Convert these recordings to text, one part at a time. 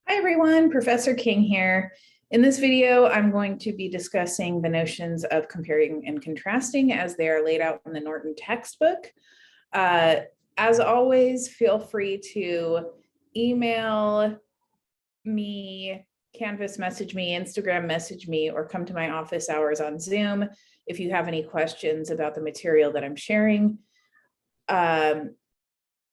Hi everyone, Professor King here. In this video, I'm going to be discussing the notions of comparing and contrasting as they are laid out in the Norton textbook. As always, feel free to email me, Canvas message me, Instagram message me, or come to my office hours on Zoom if you have any questions about the material that I'm sharing.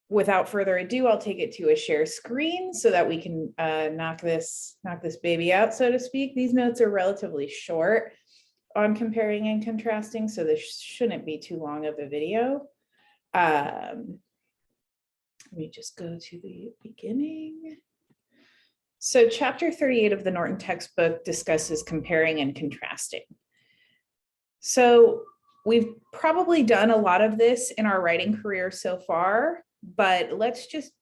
Without further ado, I'll take it to a share screen so that we can knock this baby out, so to speak. These notes are relatively short on comparing and contrasting, so this shouldn't be too long of a video. Let me just go to the beginning. So chapter 38 of the Norton textbook discusses comparing and contrasting. So we've probably done a lot of this in our writing career so far, but let's just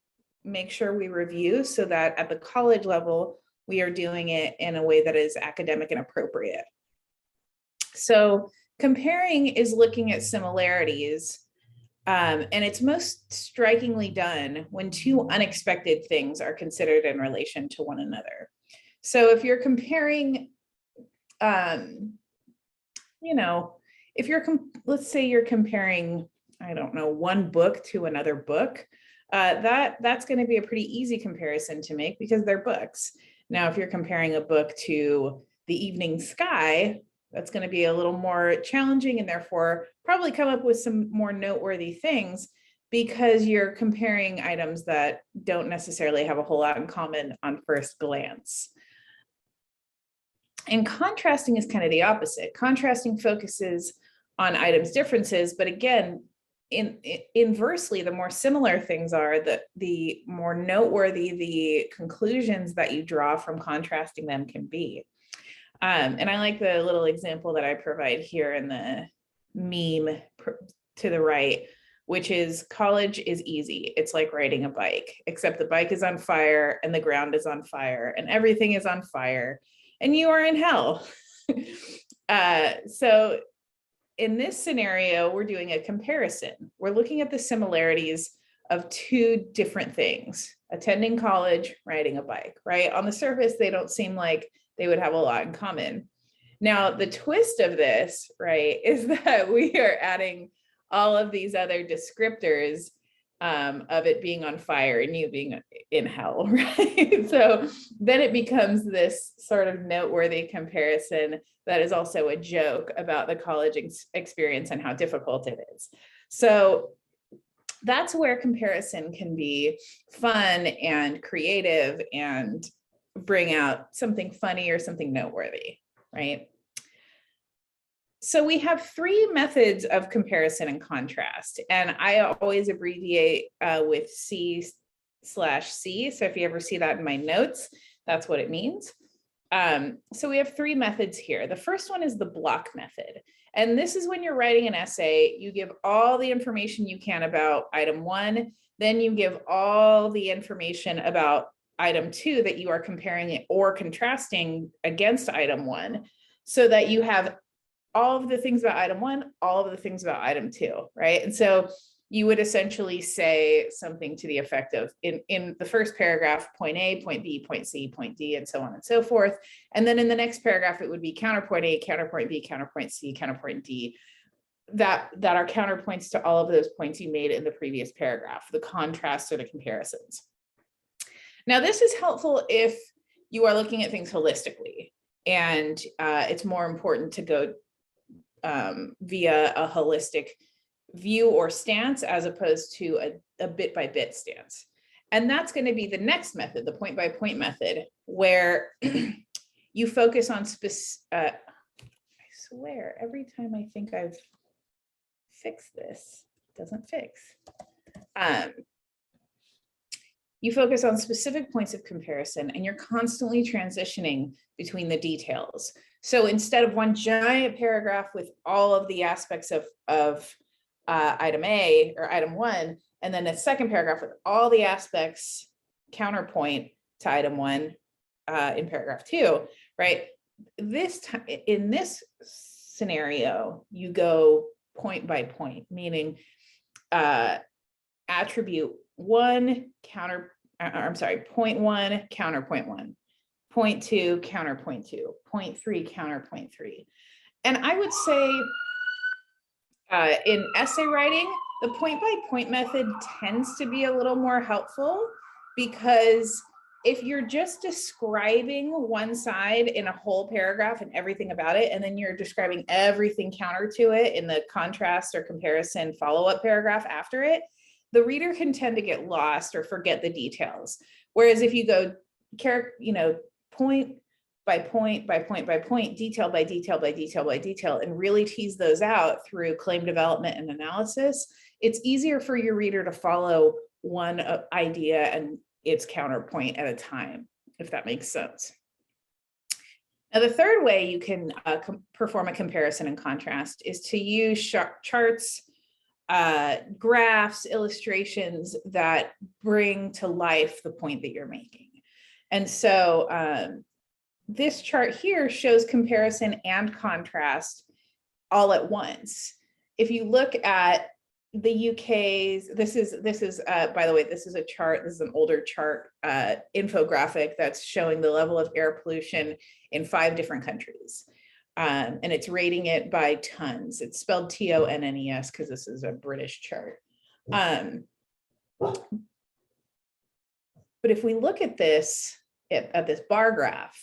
make sure we review so that at the college level, we are doing it in a way that is academic and appropriate. So comparing is looking at similarities, and it's most strikingly done when two unexpected things are considered in relation to one another. So if you're comparing, let's say you're comparing, I don't know, one book to another book, that's going to be a pretty easy comparison to make because they're books. Now, if you're comparing a book to the evening sky, that's going to be a little more challenging and therefore probably come up with some more noteworthy things because you're comparing items that don't necessarily have a whole lot in common on first glance. And contrasting is kind of the opposite. Contrasting focuses on items' differences, but again, inversely, the more similar things are, the more noteworthy the conclusions that you draw from contrasting them can be. And I like the little example that I provide here in the meme to the right, which is college is easy. It's like riding a bike, except the bike is on fire and the ground is on fire and everything is on fire and you are in hell. So in this scenario, we're doing a comparison. We're looking at the similarities of two different things: attending college, riding a bike, right? On the surface, they don't seem like they would have a lot in common. Now, the twist of this, right, is that we are adding all of these other descriptors of it being on fire and you being in hell, right? So then it becomes this sort of noteworthy comparison that is also a joke about the college experience and how difficult it is. So that's where comparison can be fun and creative and bring out something funny or something noteworthy, right? So we have three methods of comparison and contrast, and I always abbreviate with C/C. So if you ever see that in my notes, that's what it means. So we have three methods here. The first one is the block method. And this is when you're writing an essay, you give all the information you can about item one, then you give all the information about item two that you are comparing it or contrasting against item one, so that you have all of the things about item one, all of the things about item two, right? And so you would essentially say something to the effect of, in the first paragraph, point A, point B, point C, point D, and so on and so forth. And then in the next paragraph, it would be counterpoint A, counterpoint B, counterpoint C, counterpoint D, that are counterpoints to all of those points you made in the previous paragraph, the contrasts or the comparisons. Now, this is helpful if you are looking at things holistically, and it's more important to go via a holistic view or stance as opposed to a bit by bit stance. And that's going to be the next method, the point by point method, where you focus on I swear, every time I think I've fixed this, it doesn't fix. You focus on specific points of comparison and you're constantly transitioning between the details. So instead of one giant paragraph with all of the aspects of item A or item one, and then a second paragraph with all the aspects counterpoint to item one in paragraph two, right? This time, in this scenario, you go point by point, meaning attribute one, I'm sorry, point 1, counterpoint 1, point 2, counterpoint 2, point 3, counterpoint 3. And I would say in essay writing, the point-by-point method tends to be a little more helpful, because if you're just describing one side in a whole paragraph and everything about it, and then you're describing everything counter to it in the contrast or comparison follow-up paragraph after it, the reader can tend to get lost or forget the details. Whereas if you go, point by point by point by point, detail by detail by detail by detail, and really tease those out through claim development and analysis, it's easier for your reader to follow one idea and its counterpoint at a time, if that makes sense. Now, the third way you can perform a comparison and contrast is to use charts, graphs, illustrations that bring to life the point that you're making. And so this chart here shows comparison and contrast all at once. If you look at the UK's, this is by the way, this is a chart, this is an older chart, infographic that's showing the level of air pollution in 5 different countries. And it's rating it by tons. It's spelled TONNES because this is a British chart. But if we look at this, at this bar graph,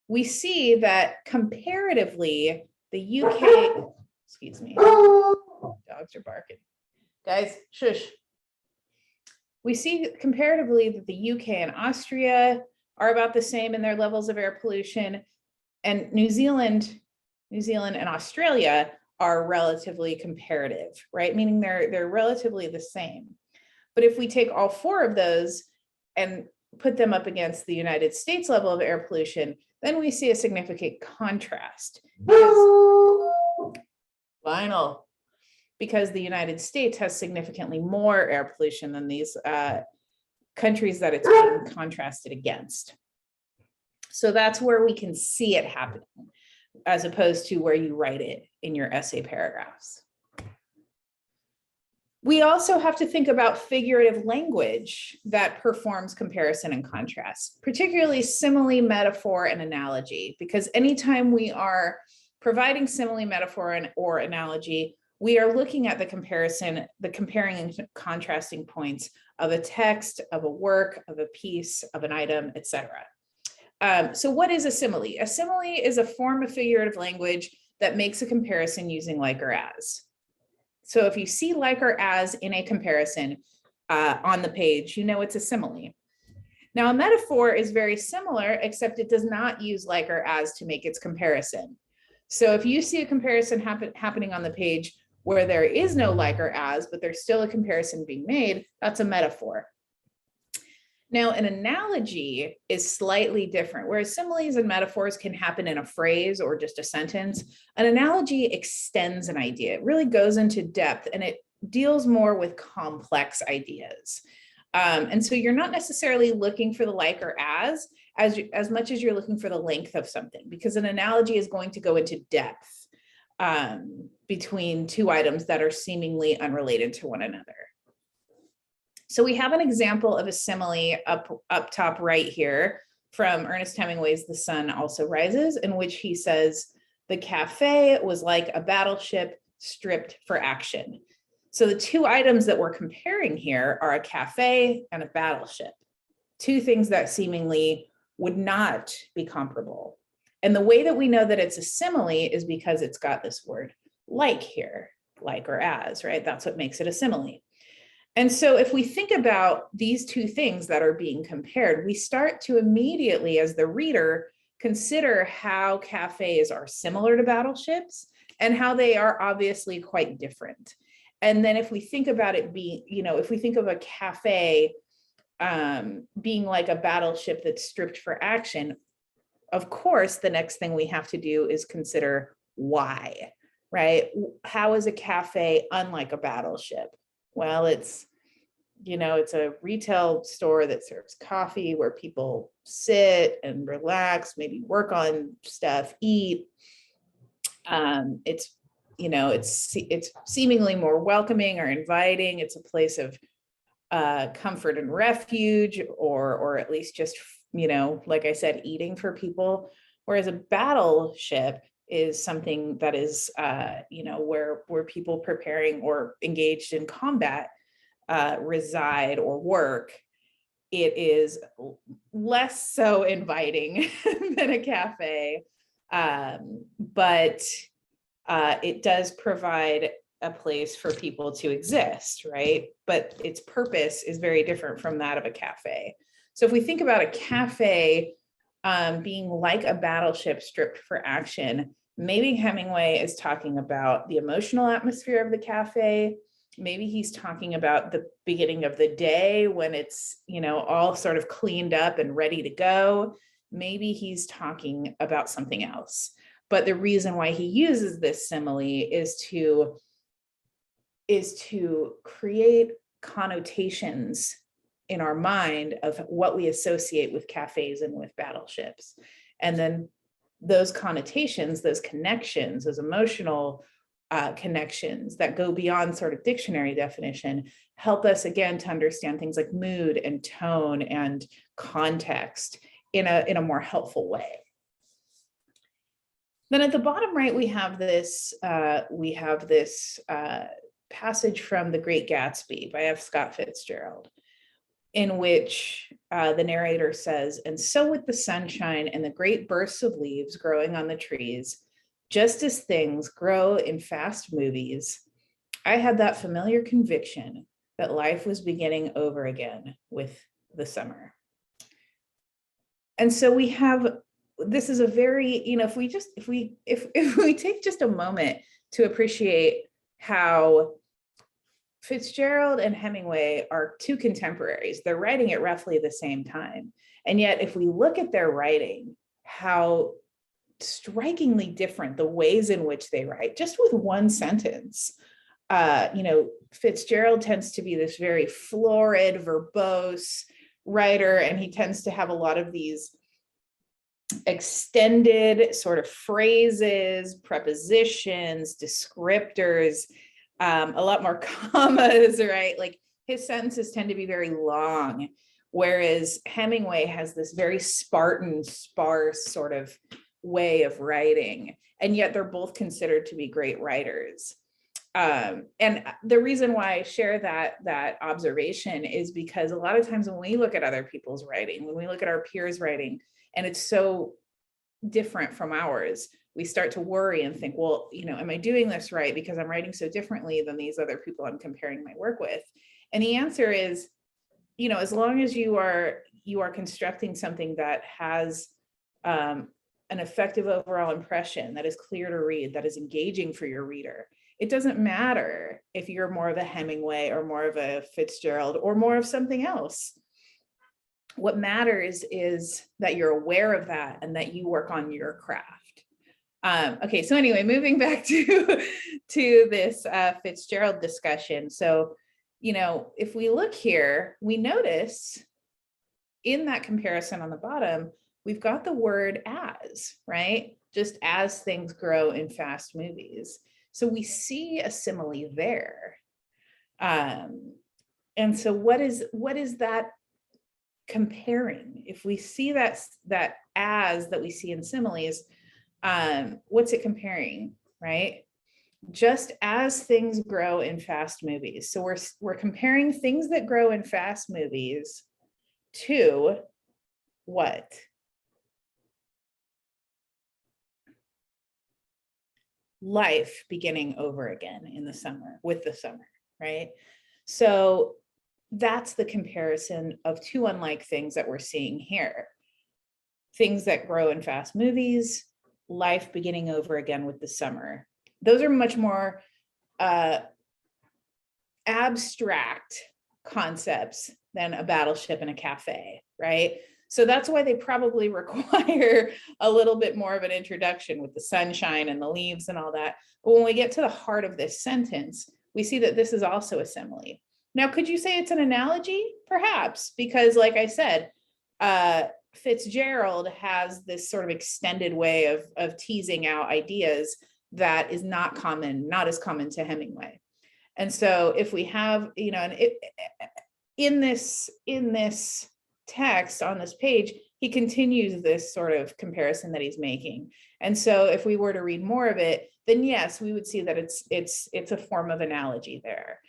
we see that comparatively, the UK, excuse me, dogs are barking. Guys, shush. We see comparatively that the UK and Austria are about the same in their levels of air pollution, and New Zealand and Australia are relatively comparative, right? Meaning they're relatively the same. But if we take all 4 of those and put them up against the United States level of air pollution, then we see a significant contrast. Because the United States has significantly more air pollution than these countries that it's being contrasted against. So that's where we can see it happening, as opposed to where you write it in your essay paragraphs. We also have to think about figurative language that performs comparison and contrast, particularly simile, metaphor, and analogy, because anytime we are providing simile, metaphor, or analogy, we are looking at the comparison, the comparing and contrasting points of a text, of a work, of a piece, of an item, etc. So what is a simile? A simile is a form of figurative language that makes a comparison using like or as. So if you see like or as in a comparison on the page, you know it's a simile. Now, a metaphor is very similar, except it does not use like or as to make its comparison. So if you see a comparison happening on the page where there is no like or as, but there's still a comparison being made, that's a metaphor. Now, an analogy is slightly different. Whereas similes and metaphors can happen in a phrase or just a sentence, an analogy extends an idea. It really goes into depth and it deals more with complex ideas. And so you're not necessarily looking for the like or as much as you're looking for the length of something, because an analogy is going to go into depth between 2 items that are seemingly unrelated to one another. So we have an example of a simile up top right here from Ernest Hemingway's The Sun Also Rises, in which he says, the cafe was like a battleship stripped for action. So the 2 items that we're comparing here are a cafe and a battleship, 2 things that seemingly would not be comparable. And the way that we know that it's a simile is because it's got this word like here, like or as, right? That's what makes it a simile. And so if we think about these 2 things that are being compared, we start to immediately, as the reader, consider how cafes are similar to battleships and how they are obviously quite different. And then if we think about it being, if we think of a cafe being like a battleship that's stripped for action, of course, the next thing we have to do is consider why, right? How is a cafe unlike a battleship? Well, it's a retail store that serves coffee where people sit and relax, maybe work on stuff, eat. It's seemingly more welcoming or inviting. It's a place of comfort and refuge, or at least just, like I said, eating for people. Whereas a battleship is something that is, where people preparing or engaged in combat reside or work. It is less so inviting than a cafe, but it does provide a place for people to exist, right? But its purpose is very different from that of a cafe. So if we think about a cafe being like a battleship stripped for action, maybe Hemingway is talking about the emotional atmosphere of the cafe. Maybe he's talking about the beginning of the day when it's, all sort of cleaned up and ready to go. Maybe he's talking about something else. But the reason why he uses this simile is to create connotations in our mind of what we associate with cafes and with battleships. And then those connotations, those connections, those emotional connections that go beyond sort of dictionary definition help us again to understand things like mood and tone and context in a more helpful way. Then at the bottom right, we have this passage from The Great Gatsby by F. Scott Fitzgerald, in which the narrator says, "And so with the sunshine and the great bursts of leaves growing on the trees, just as things grow in fast movies, I had that familiar conviction that life was beginning over again with the summer." And so we have, this is a very, if we take just a moment to appreciate how Fitzgerald and Hemingway are two contemporaries. They're writing at roughly the same time. And yet, if we look at their writing, how strikingly different the ways in which they write, just with one sentence. Fitzgerald tends to be this very florid, verbose writer, and he tends to have a lot of these extended sort of phrases, prepositions, descriptors, a lot more commas, right? Like his sentences tend to be very long, whereas Hemingway has this very Spartan, sparse sort of way of writing, and yet they're both considered to be great writers. And the reason why I share that observation is because a lot of times when we look at other people's writing, when we look at our peers' writing, and it's so different from ours, we start to worry and think, well, am I doing this right? Because I'm writing so differently than these other people I'm comparing my work with. And the answer is, as long as you are constructing something that has an effective overall impression, that is clear to read, that is engaging for your reader, it doesn't matter if you're more of a Hemingway or more of a Fitzgerald or more of something else. What matters is that you're aware of that and that you work on your craft. Okay, so anyway, moving back to this Fitzgerald discussion. So, if we look here, we notice in that comparison on the bottom, we've got the word as, right? Just as things grow in fast movies. So we see a simile there. And so what is that comparing? If we see that as that we see in similes, what's it comparing, right? Just as things grow in fast movies. So we're comparing things that grow in fast movies to what? Life beginning over again in the summer, with the summer, right? So that's the comparison of two unlike things that we're seeing here. Things that grow in fast movies, life beginning over again with the summer. Those are much more abstract concepts than a battleship and a cafe, right? So that's why they probably require a little bit more of an introduction with the sunshine and the leaves and all that. But when we get to the heart of this sentence, we see that this is also a simile. Now, could you say it's an analogy? Perhaps, because like I said, Fitzgerald has this sort of extended way of teasing out ideas that is not as common to Hemingway. And so if we have, in this text on this page, he continues this sort of comparison that he's making. And so if we were to read more of it, then yes, we would see that it's a form of analogy there.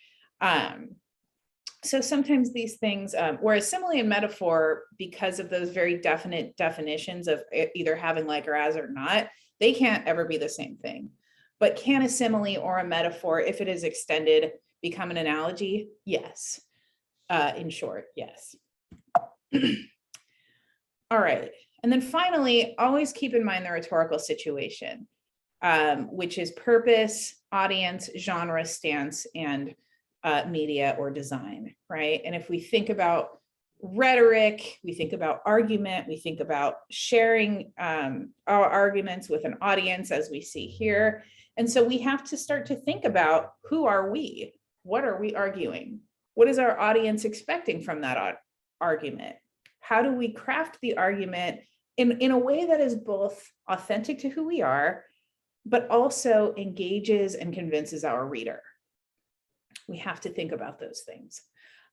So sometimes these things, whereas simile and metaphor, because of those very definite definitions of either having like or as or not, they can't ever be the same thing. But can a simile or a metaphor, if it is extended, become an analogy? Yes. In short, yes. All right. And then finally, always keep in mind the rhetorical situation, which is purpose, audience, genre, stance, and media or design, right? And if we think about rhetoric, we think about argument, we think about sharing our arguments with an audience, as we see here. And so we have to start to think about, who are we? What are we arguing? What is our audience expecting from that argument? How do we craft the argument in a way that is both authentic to who we are, but also engages and convinces our reader? We have to think about those things.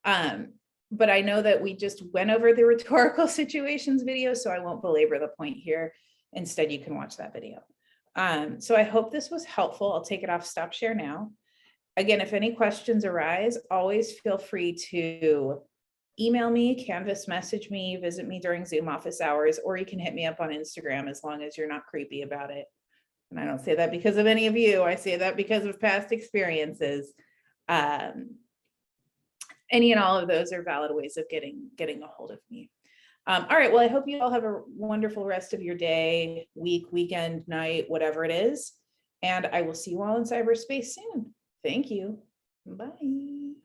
But I know that we just went over the rhetorical situations video, so I won't belabor the point here. Instead, you can watch that video. So I hope this was helpful. I'll take it off stop share now. Again, if any questions arise, always feel free to email me, Canvas message me, visit me during Zoom office hours, or you can hit me up on Instagram as long as you're not creepy about it. And I don't say that because of any of you. I say that because of past experiences. Any and all of those are valid ways of getting a hold of me. All right, well, I hope you all have a wonderful rest of your day, week, weekend, night, whatever it is. And I will see you all in cyberspace soon. Thank you. Bye.